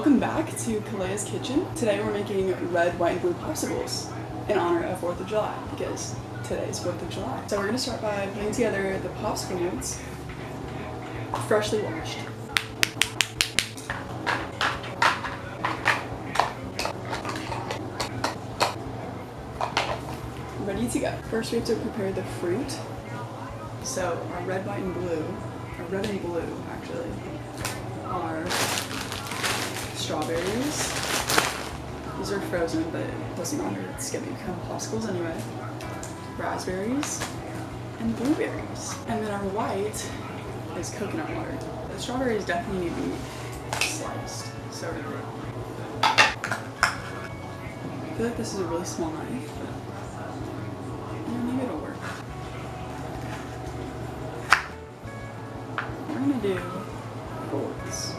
Welcome back to Kalea's Kitchen. Today we're making red, white, and blue popsicles in honor of 4th of July because today's 4th of July. So we're going to start by putting together the popsicle molds, freshly washed. Ready to go. First we have to prepare the fruit. So our red, white, and blue, or red and blue actually, are strawberries. These are frozen, but it doesn't matter. It's gonna become popsicles anyway. Raspberries and blueberries. And then our white is coconut water. The strawberries definitely need to be sliced. So we're gonna I feel like this is a really small knife, but maybe it'll work. We're gonna do forks.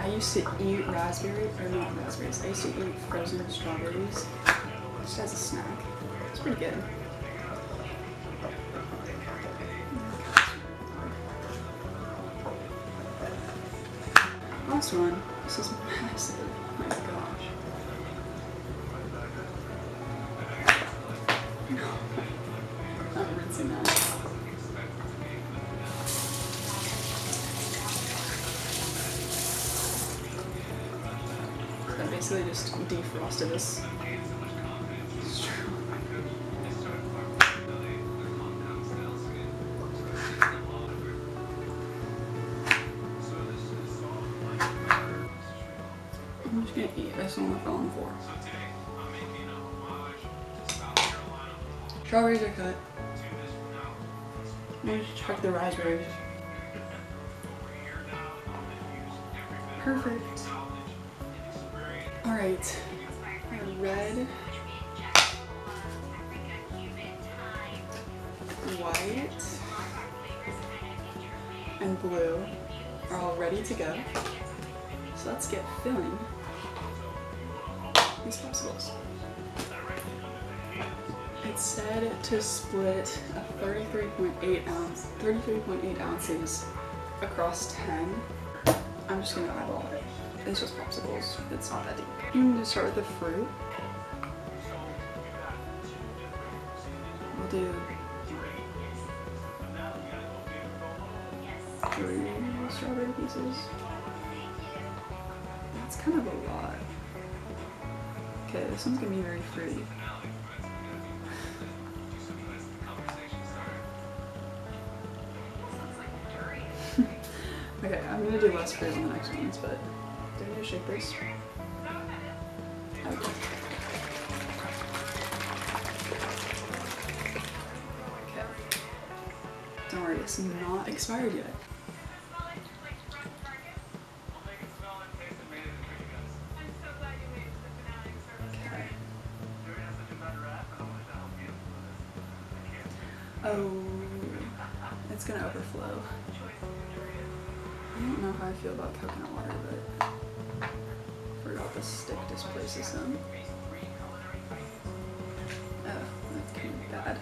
I used to eat raspberries, or not raspberries, I used to eat frozen strawberries just as a snack. It's pretty good. Last one. This is massive. Oh my gosh. No. I'm rinsing that. I basically just defrosted this. I'm just gonna eat this one fell on the floor. Strawberries are cut. Let me just check the raspberries. Perfect. Alright, our red, white, and blue are all ready to go. So let's get filling these popsicles. It said to split a 33.8 ounces across 10. I'm just gonna eyeball it. It's just popsicles. It's not that deep. I'm gonna start with the fruit. We'll do 3 strawberry pieces. That's kind of a lot. Okay, this one's gonna be very fruity. Okay, I'm gonna do less fruit on the next ones, but do I need to shake this? Okay. Okay. Don't worry, it's not expired yet. Okay. Oh, it's gonna overflow. I don't know how I feel about coconut water, but I forgot the stick displaces some. Oh, that's kind of bad.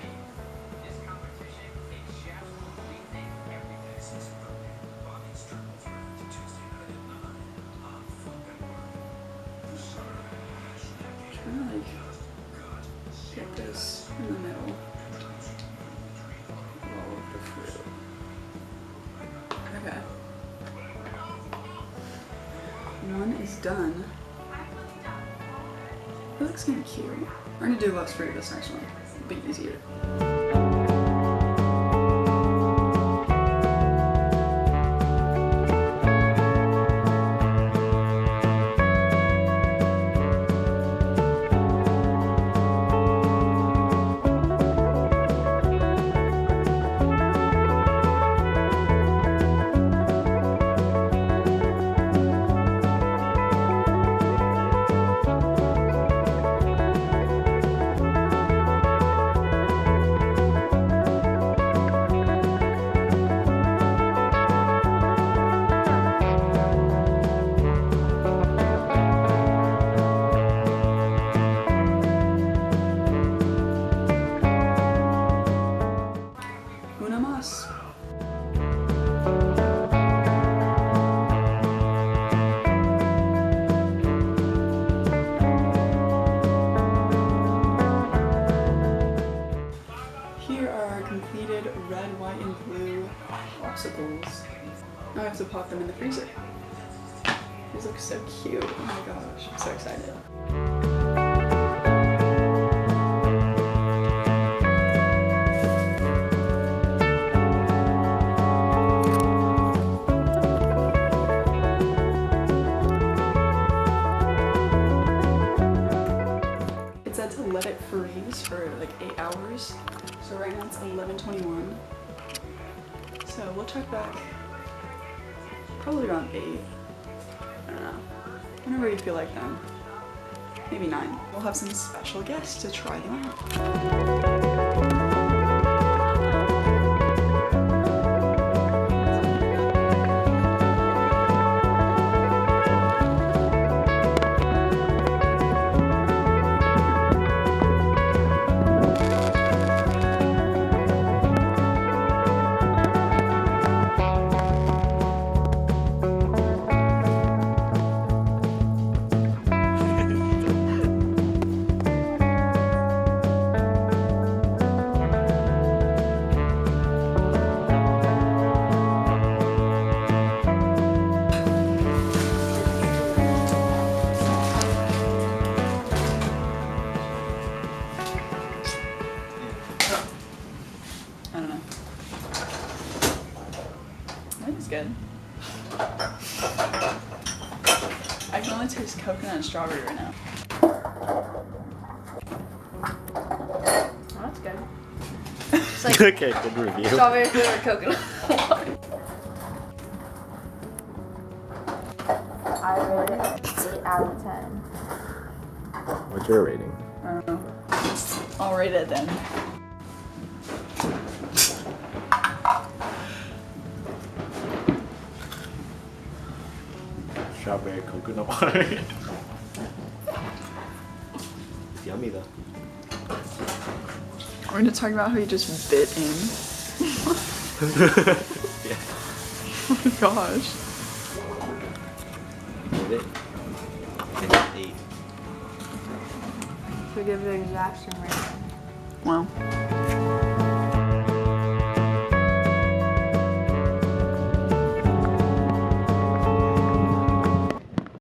I'm trying to get this in the middle of all of the fruit. Okay. One is done. It looks kind of cute. We're gonna do less fruit this next one. It'll be easier. These look so cute. Oh my gosh, I'm so excited. It said to let it freeze for like 8 hours. So right now it's 11:21. So we'll check back probably around 8. I don't know. Whenever you feel like them. Maybe 9. We'll have some special guests to try them out. I don't know. That is good. I can only taste coconut and strawberry right now. Oh, that's good. It's like Okay, good review. strawberry flavored coconut water. I rate it 8 out of 10. What's your rating? I don't know. I'll rate it then. Strawberry coconut water. It's yummy though. We're gonna talk about how you just bit in. Yeah. Oh my gosh. Did it? It's 8. We give the exact same rating. Well.